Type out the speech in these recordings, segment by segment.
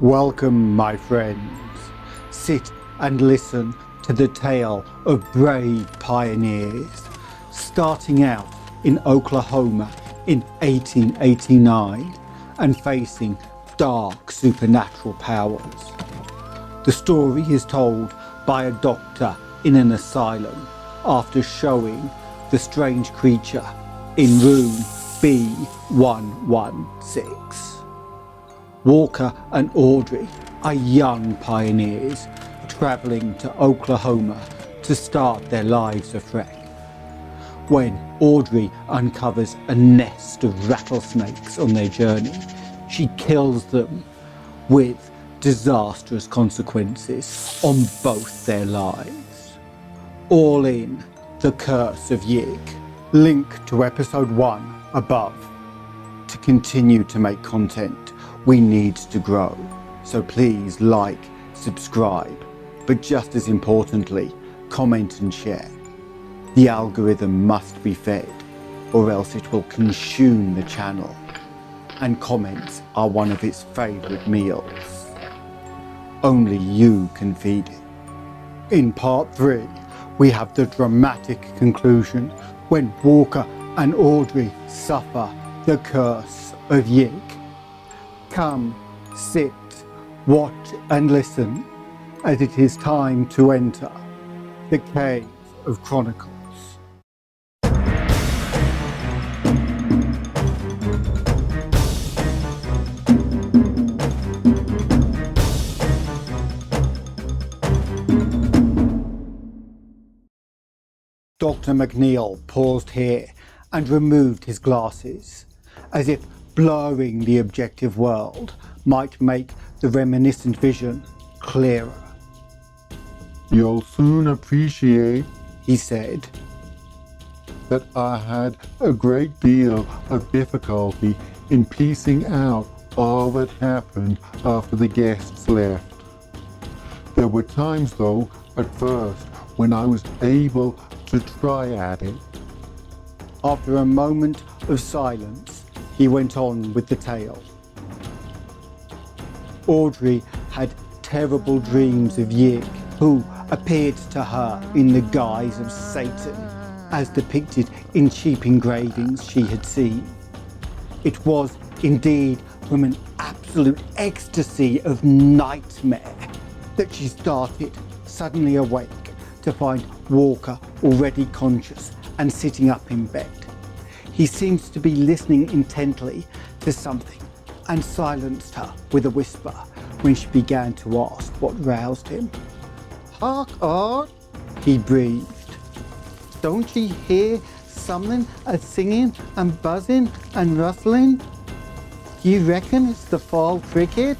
Welcome, my friends. Sit and listen to the tale of brave pioneers, starting out in Oklahoma in 1889 and facing dark supernatural powers. The story is told by a doctor in an asylum after showing the strange creature in room B116. Walker and Audrey are young pioneers travelling to Oklahoma to start their lives afresh. When Audrey uncovers a nest of rattlesnakes on their journey, she kills them with disastrous consequences on both their lives. All in The Curse of Yig. Link to episode 1 above. To continue to make content, we need to grow, so please like, subscribe, but just as importantly, comment and share. The algorithm must be fed, or else it will consume the channel, and comments are one of its favourite meals. Only you can feed it. In part 3, we have the dramatic conclusion when Walker and Audrey suffer the Curse of Yig. Come, sit, watch and listen, as it is time to enter the Cave of Chronicles. Dr. McNeil paused here and removed his glasses, as if blurring the objective world might make the reminiscent vision clearer. "You'll soon appreciate," he said, "that I had a great deal of difficulty in piecing out all that happened after the guests left. There were times, though, at first, when I was able to try at it." After a moment of silence, he went on with the tale. Audrey had terrible dreams of Yig, who appeared to her in the guise of Satan, as depicted in cheap engravings she had seen. It was indeed from an absolute ecstasy of nightmare that she started, suddenly awake, to find Walker already conscious and sitting up in bed. He seemed to be listening intently to something and silenced her with a whisper when she began to ask what roused him. "Hark, Art," he breathed. "Don't you hear something a-singing and buzzing and rustling? Do you reckon it's the fall cricket?"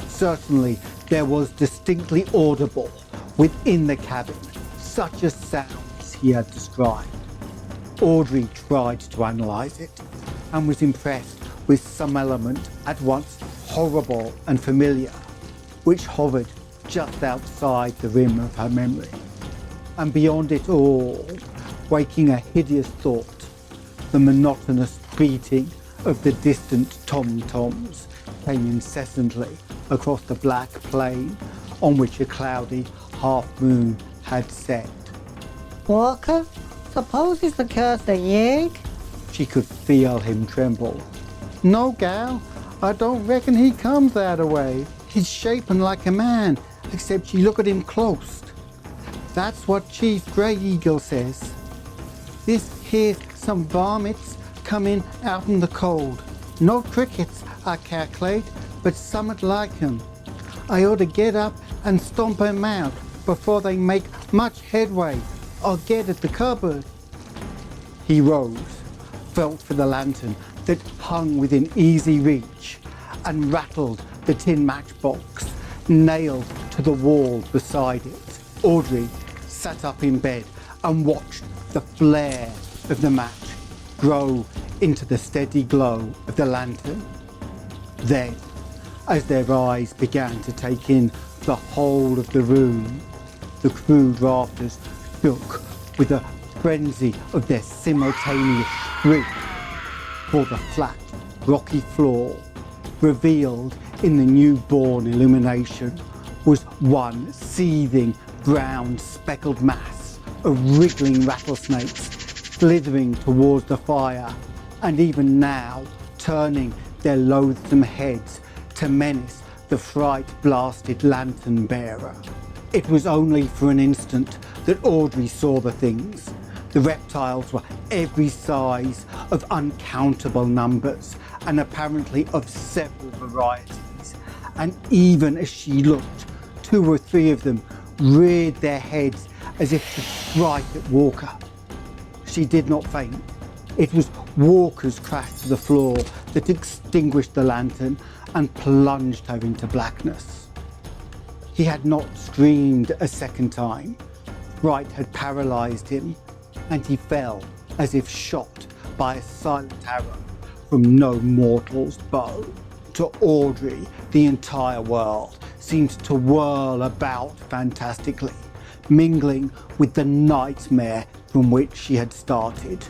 Certainly there was distinctly audible within the cabin such a sound as he had described. Audrey tried to analyse it and was impressed with some element at once horrible and familiar, which hovered just outside the rim of her memory. And beyond it all, waking a hideous thought, the monotonous beating of the distant tom-toms came incessantly across the black plain on which a cloudy half-moon had set. "Walker, suppose it's the Curse of Yig?" She could feel him tremble. "No, gal, I don't reckon he comes that way. He's shaping like a man, except you look at him close. That's what Chief Grey Eagle says. This here's some varmints coming out in the cold. No crickets, I calculate, but summat like 'em. I ought to get up and stomp 'em out before they make much headway. I'll get at the cupboard." He rose, felt for the lantern that hung within easy reach, and rattled the tin matchbox nailed to the wall beside it. Audrey sat up in bed and watched the flare of the match grow into the steady glow of the lantern. Then, as their eyes began to take in the whole of the room, the crude rafters shook with a frenzy of their simultaneous shriek, for the flat, rocky floor revealed in the newborn illumination was one seething, brown, speckled mass of wriggling rattlesnakes slithering towards the fire, and even now turning their loathsome heads to menace the fright-blasted lantern bearer. It was only for an instant that Audrey saw the things. The reptiles were every size of uncountable numbers and apparently of several varieties, and even as she looked, 2 or 3 of them reared their heads as if to strike at Walker. She did not faint. It was Walker's crash to the floor that extinguished the lantern and plunged her into blackness. He had not screamed a second time. Fright had paralysed him, and he fell as if shot by a silent arrow from no mortal's bow. To Audrey, the entire world seemed to whirl about fantastically, mingling with the nightmare from which she had started.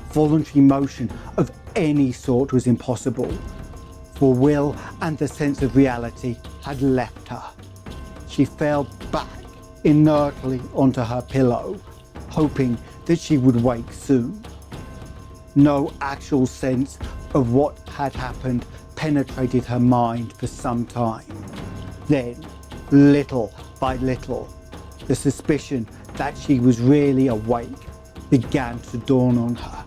Voluntary motion of any sort was impossible, for will and the sense of reality had left her. She fell back inertly onto her pillow, hoping that she would wake soon. No actual sense of what had happened penetrated her mind for some time. Then, little by little, the suspicion that she was really awake began to dawn on her,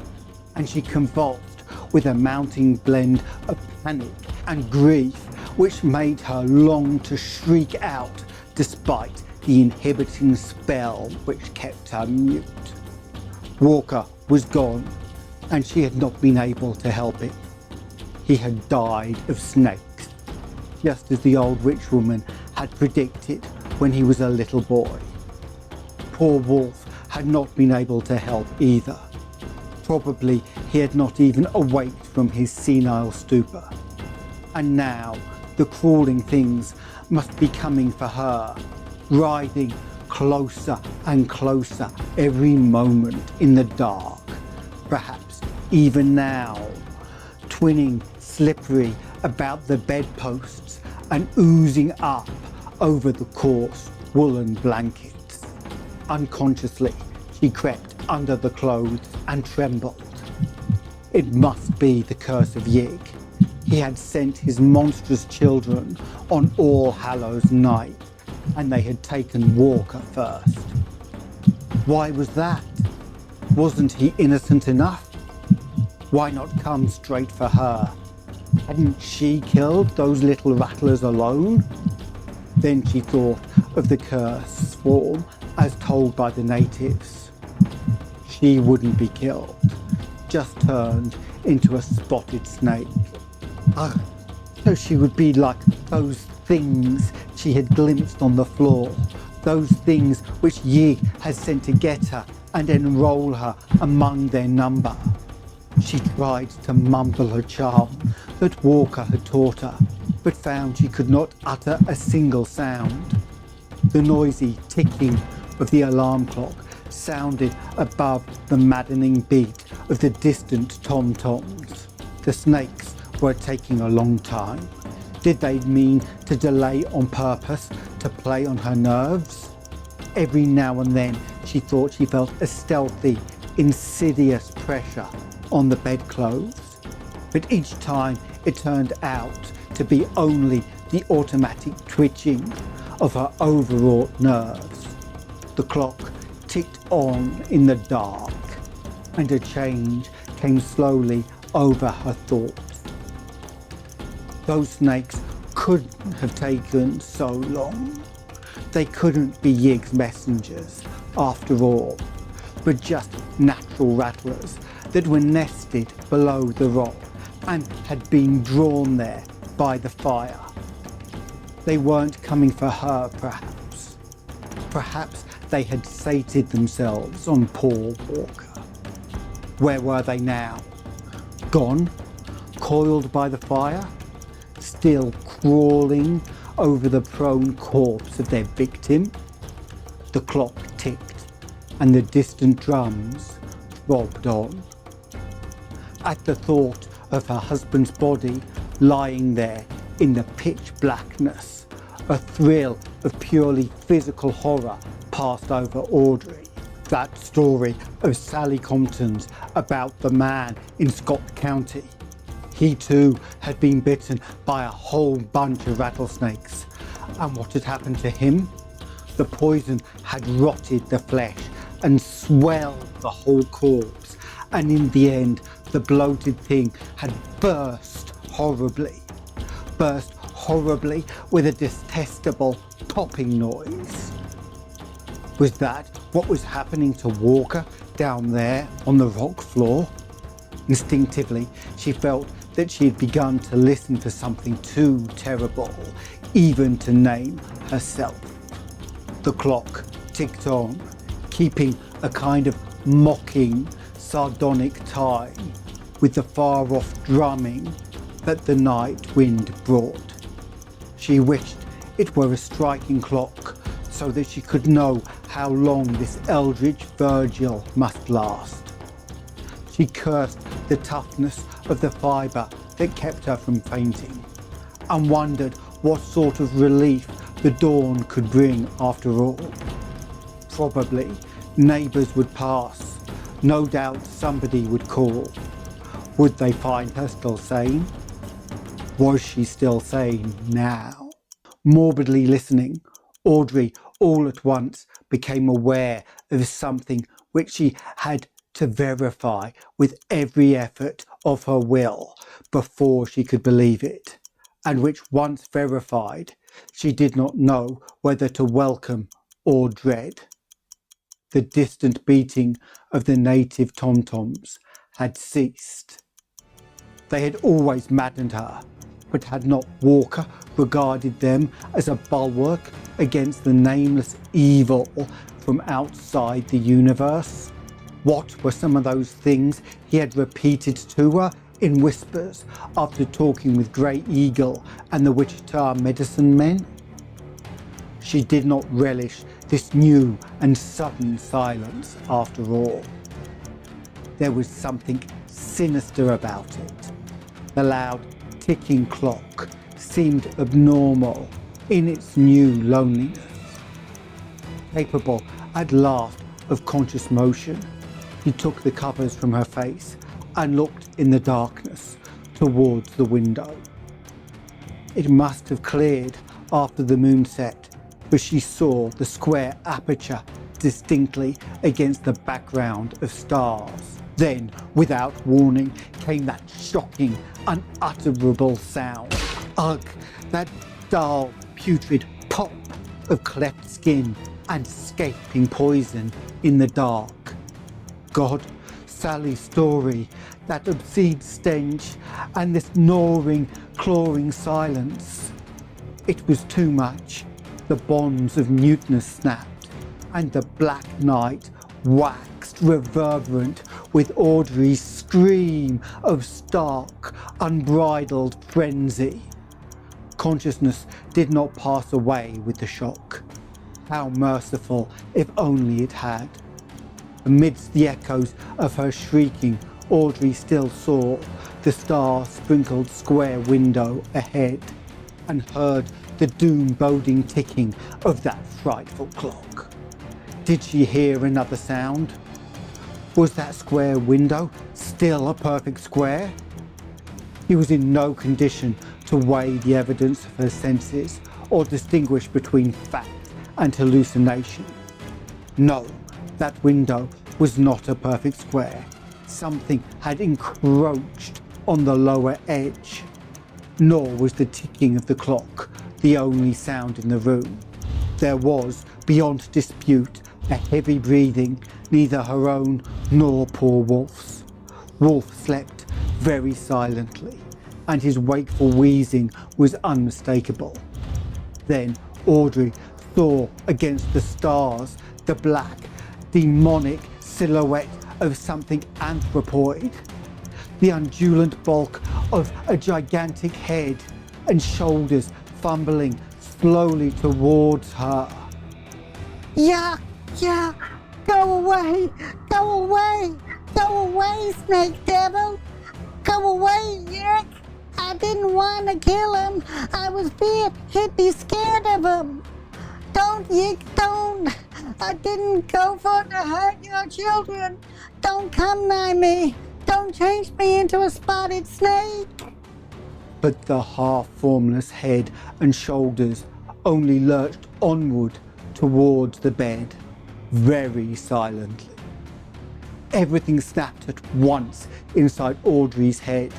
and she convulsed with a mounting blend of panic and grief which made her long to shriek out despite the inhibiting spell which kept her mute. Walker was gone, and she had not been able to help it. He had died of snakes, just as the old witch woman had predicted when he was a little boy. Poor Wolf had not been able to help either. Probably he had not even awaked from his senile stupor. And now the crawling things must be coming for her, writhing closer and closer every moment in the dark. Perhaps even now, twinning slippery about the bedposts and oozing up over the coarse woolen blankets. Unconsciously, she crept under the clothes and trembled. It must be the Curse of Yig. He had sent his monstrous children on All Hallows night, and they had taken Walker first. Why was that? Wasn't he innocent enough? Why not come straight for her? Hadn't she killed those little rattlers alone? Then she thought of the curse form as told by the natives. She wouldn't be killed, just turned into a spotted snake. Oh, so she would be like those things she had glimpsed on the floor, those things which Yig had sent to get her and enroll her among their number. She tried to mumble her charm that Walker had taught her, but found she could not utter a single sound. The noisy ticking of the alarm clock sounded above the maddening beat of the distant tom-toms. The snakes were taking a long time. Did they mean to delay on purpose to play on her nerves? Every now and then she thought she felt a stealthy, insidious pressure on the bedclothes, but each time it turned out to be only the automatic twitching of her overwrought nerves. The clock ticked on in the dark, and a change came slowly over her thoughts. Those snakes couldn't have taken so long. They couldn't be Yig's messengers, after all, but just natural rattlers that were nested below the rock and had been drawn there by the fire. They weren't coming for her, perhaps. Perhaps they had sated themselves on poor Walker. Where were they now? Gone? Coiled by the fire? Still crawling over the prone corpse of their victim? The clock ticked, and the distant drums throbbed on. At the thought of her husband's body lying there in the pitch blackness, a thrill of purely physical horror passed over Audrey. That story of Sally Compton's about the man in Scott County. He too had been bitten by a whole bunch of rattlesnakes. And what had happened to him? The poison had rotted the flesh and swelled the whole corpse, and in the end the bloated thing had burst horribly with a detestable popping noise. Was that what was happening to Walker down there on the rock floor? Instinctively, she felt that she had begun to listen for something too terrible, even to name herself. The clock ticked on, keeping a kind of mocking, sardonic time with the far-off drumming that the night wind brought. She wished it were a striking clock so that she could know how long this eldritch vigil must last. She cursed the toughness of the fibre that kept her from fainting, and wondered what sort of relief the dawn could bring after all. Probably neighbours would pass. No doubt somebody would call. Would they find her still sane? Was she still sane now? Morbidly listening, Audrey all at once became aware of something which she had to verify with every effort of her will before she could believe it, and which once verified, she did not know whether to welcome or dread. The distant beating of the native tom-toms had ceased. They had always maddened her, but had not Walker regarded them as a bulwark against the nameless evil from outside the universe? What were some of those things he had repeated to her in whispers after talking with Grey Eagle and the Wichita medicine men? She did not relish this new and sudden silence after all. There was something sinister about it. The loud ticking clock seemed abnormal in its new loneliness. Capable at last of conscious motion, he took the covers from her face and looked in the darkness towards the window. It must have cleared after the moon set, for she saw the square aperture distinctly against the background of stars. Then, without warning, came that shocking, unutterable sound. Ugh, that dull, putrid pop of cleft skin and escaping poison in the dark. God, Sally's story, that obscene stench, and this gnawing, clawing silence. It was too much. The bonds of muteness snapped, and the black night waxed reverberant with Audrey's scream of stark, unbridled frenzy. Consciousness did not pass away with the shock. How merciful if only it had. Amidst the echoes of her shrieking, Audrey still saw the star-sprinkled square window ahead and heard the doom-boding ticking of that frightful clock. Did she hear another sound? Was that square window still a perfect square? He was in no condition to weigh the evidence of her senses or distinguish between fact and hallucination. No, that window was not a perfect square. Something had encroached on the lower edge. Nor was the ticking of the clock the only sound in the room. There was, beyond dispute, a heavy breathing, neither her own nor poor Wolf's. Wolf slept very silently, and his wakeful wheezing was unmistakable. Then Audrey saw against the stars the black, demonic silhouette of something anthropoid, the undulant bulk of a gigantic head and shoulders fumbling slowly towards her. Yeah, go away, Snake Devil! Go away, Yick! I didn't want to kill him. I was feared he'd be scared of him. Don't, Yig, don't. I didn't go for to hurt your children. Don't come nigh me. Don't change me into a spotted snake. But the half-formless head and shoulders only lurched onward towards the bed, very silently. Everything snapped at once inside Audrey's head,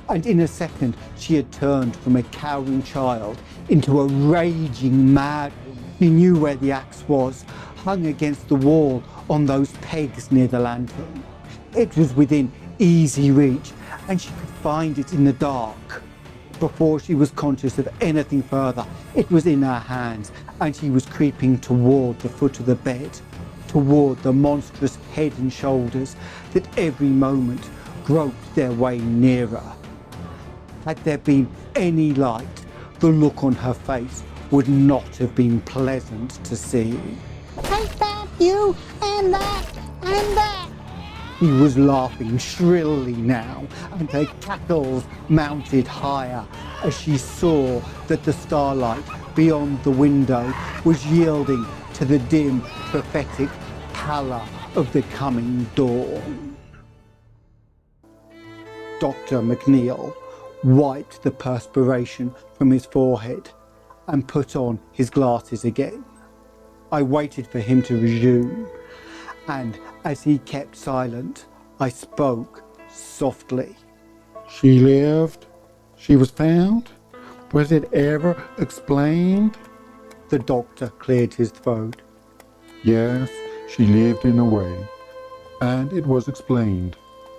and in a second she had turned from a cowering child into a raging mad woman. She knew where the axe was, hung against the wall on those pegs near the lantern. It was within easy reach, and she could find it in the dark. Before she was conscious of anything further, it was in her hands, and she was creeping toward the foot of the bed, toward the monstrous head and shoulders that every moment groped their way nearer. Had there been any light, the look on her face would not have been pleasant to see. Take that, you, and that, and that. He was laughing shrilly now, and her cackles mounted higher as she saw that the starlight beyond the window was yielding to the dim, prophetic pallor of the coming dawn. Dr. McNeil wiped the perspiration from his forehead and put on his glasses again. I waited for him to resume, and as he kept silent, I spoke softly. She lived? She was found? Was it ever explained? The doctor cleared his throat. Yes, she lived in a way, and it was explained.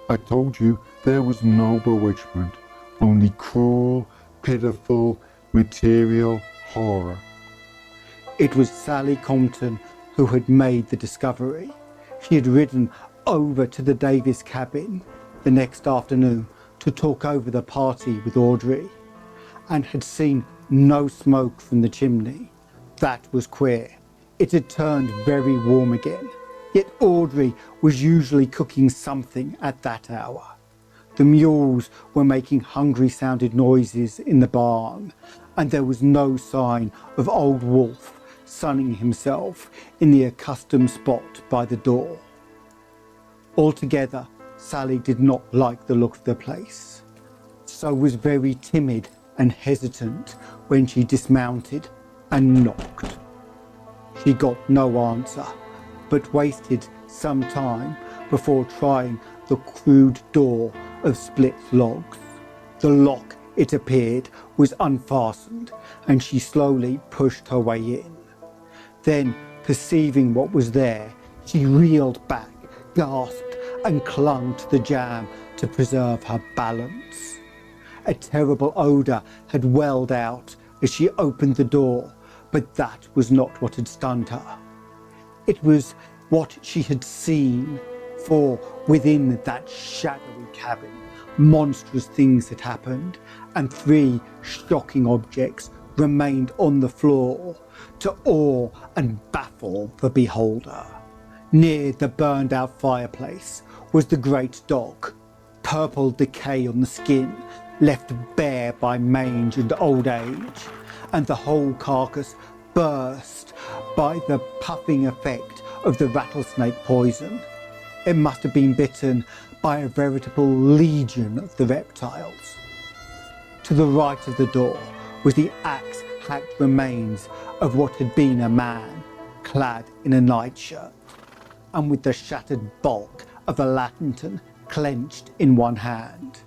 I told you there was no bewitchment, only cruel, pitiful, material horror. It was Sally Compton who had made the discovery. She had ridden over to the Davies cabin the next afternoon to talk over the party with Audrey, and had seen no smoke from the chimney. That was queer. It had turned very warm again, yet Audrey was usually cooking something at that hour. The mules were making hungry-sounded noises in the barn, and there was no sign of old Wolf sunning himself in the accustomed spot by the door. Altogether, Sally did not like the look of the place, so was very timid and hesitant when she dismounted and knocked. She got no answer, but wasted some time before trying the crude door of split logs. The lock, it appeared, was unfastened, and she slowly pushed her way in. Then, perceiving what was there, she reeled back, gasped, and clung to the jamb to preserve her balance. A terrible odour had welled out as she opened the door, but that was not what had stunned her. It was what she had seen, for within that shadowy cabin, monstrous things had happened, and 3 shocking objects remained on the floor to awe and baffle the beholder. Near the burned out fireplace was the great dog, purple decay on the skin, left bare by mange and old age, and the whole carcass burst by the puffing effect of the rattlesnake poison. It must have been bitten by a veritable legion of the reptiles. To the right of the door was the axe-hacked remains of what had been a man, clad in a nightshirt, and with the shattered bulk of a lantern clenched in one hand.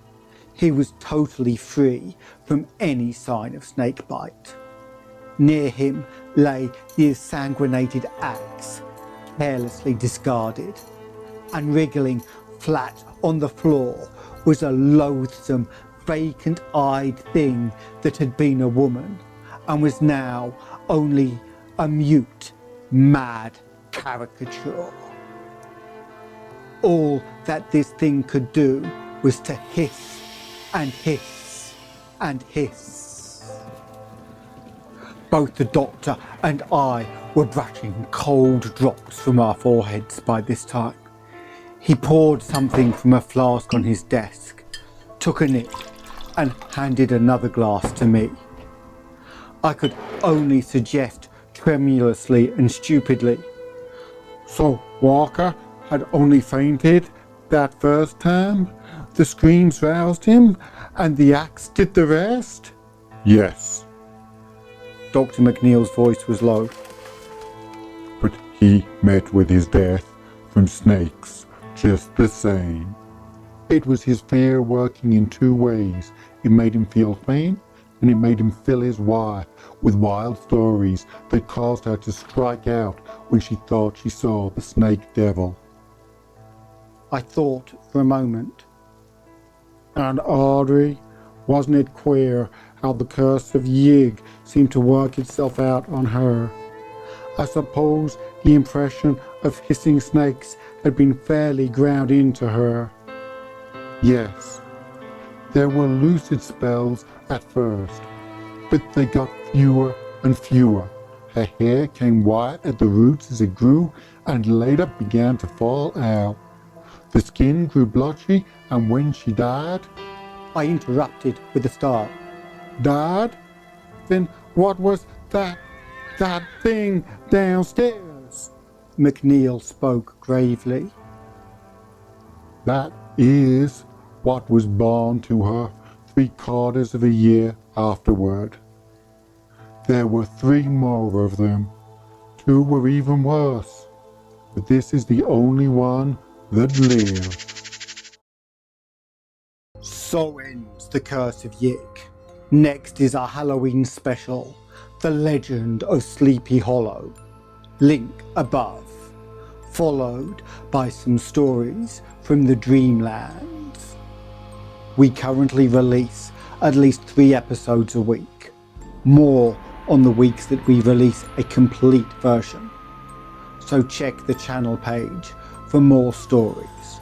He was totally free from any sign of snakebite. Near him lay the ensanguinated axe, carelessly discarded, and wriggling flat on the floor was a loathsome, vacant-eyed thing that had been a woman, and was now only a mute, mad caricature. All that this thing could do was to hiss and hiss and hiss. Both the doctor and I were brushing cold drops from our foreheads by this time. He poured something from a flask on his desk, took a nip, and handed another glass to me. I could only suggest tremulously and stupidly, So Walker had only fainted that first time? The screams roused him, and the axe did the rest? Yes, Dr. McNeil's voice was low. but he met with his death from snakes just the same. It was his fear working in two ways. It made him feel faint, and it made him fill his wife with wild stories that caused her to strike out when she thought she saw the snake devil. I thought for a moment. And Audrey, wasn't it queer how the Curse of Yig seemed to work itself out on her? I suppose the impression of hissing snakes had been fairly ground into her. Yes, there were lucid spells at first, but they got fewer and fewer. Her hair came white at the roots as it grew and later began to fall out. The skin grew blotchy, and when she died... I interrupted with a start. Died? Then what was that thing downstairs? McNeil spoke gravely. That is what was born to her 3/4 of a year afterward. There were 3 more of them. 2 were even worse, but this is the only one that lived. So ends The Curse of Yig. Next is our Halloween special, The Legend of Sleepy Hollow. Link above. Followed by some stories from the Dreamlands. We currently release at least 3 episodes a week. More on the weeks that we release a complete version. So check the channel page for more stories.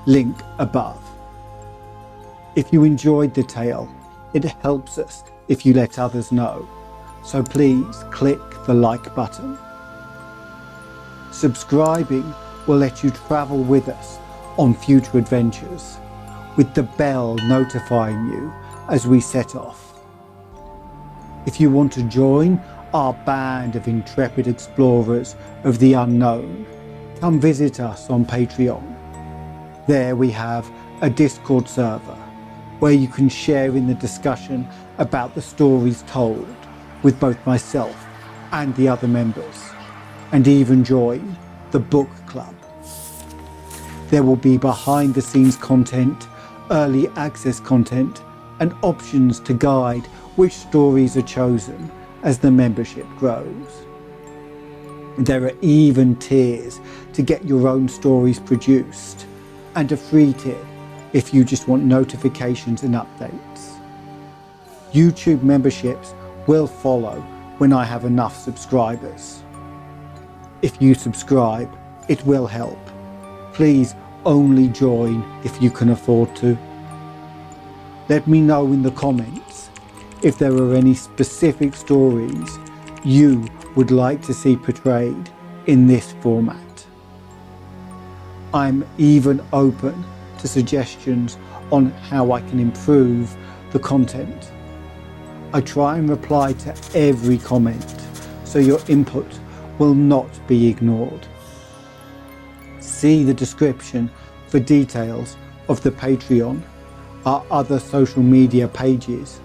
Link above. If you enjoyed the tale, it helps us if you let others know. So please click the like button. Subscribing will let you travel with us on future adventures, with the bell notifying you as we set off. If you want to join our band of intrepid explorers of the unknown, come visit us on Patreon. There we have a Discord server where you can share in the discussion about the stories told with both myself and the other members, and even join the book club. There will be behind the scenes content, early access content, and options to guide which stories are chosen as the membership grows. There are even tiers to get your own stories produced, and a free tier if you just want notifications and updates. YouTube memberships will follow when I have enough subscribers. If you subscribe, it will help. Please only join if you can afford to. Let me know in the comments if there are any specific stories you would like to see portrayed in this format. I'm even open to suggestions on how I can improve the content. I try and reply to every comment, so your input will not be ignored. See the description for details of the Patreon, our other social media pages,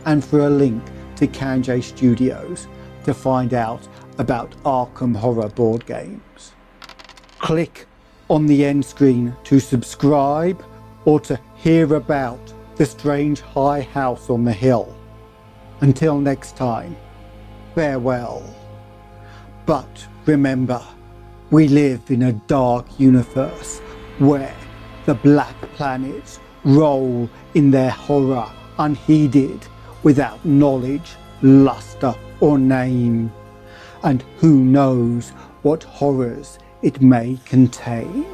and for a link to Canje Studios to find out about Arkham horror board games. Click on the end screen to subscribe or to hear about the strange high house on the hill. Until next time, farewell. But remember, we live in a dark universe where the black planets roll in their horror unheeded, without knowledge, luster or name. And who knows what horrors it may contain.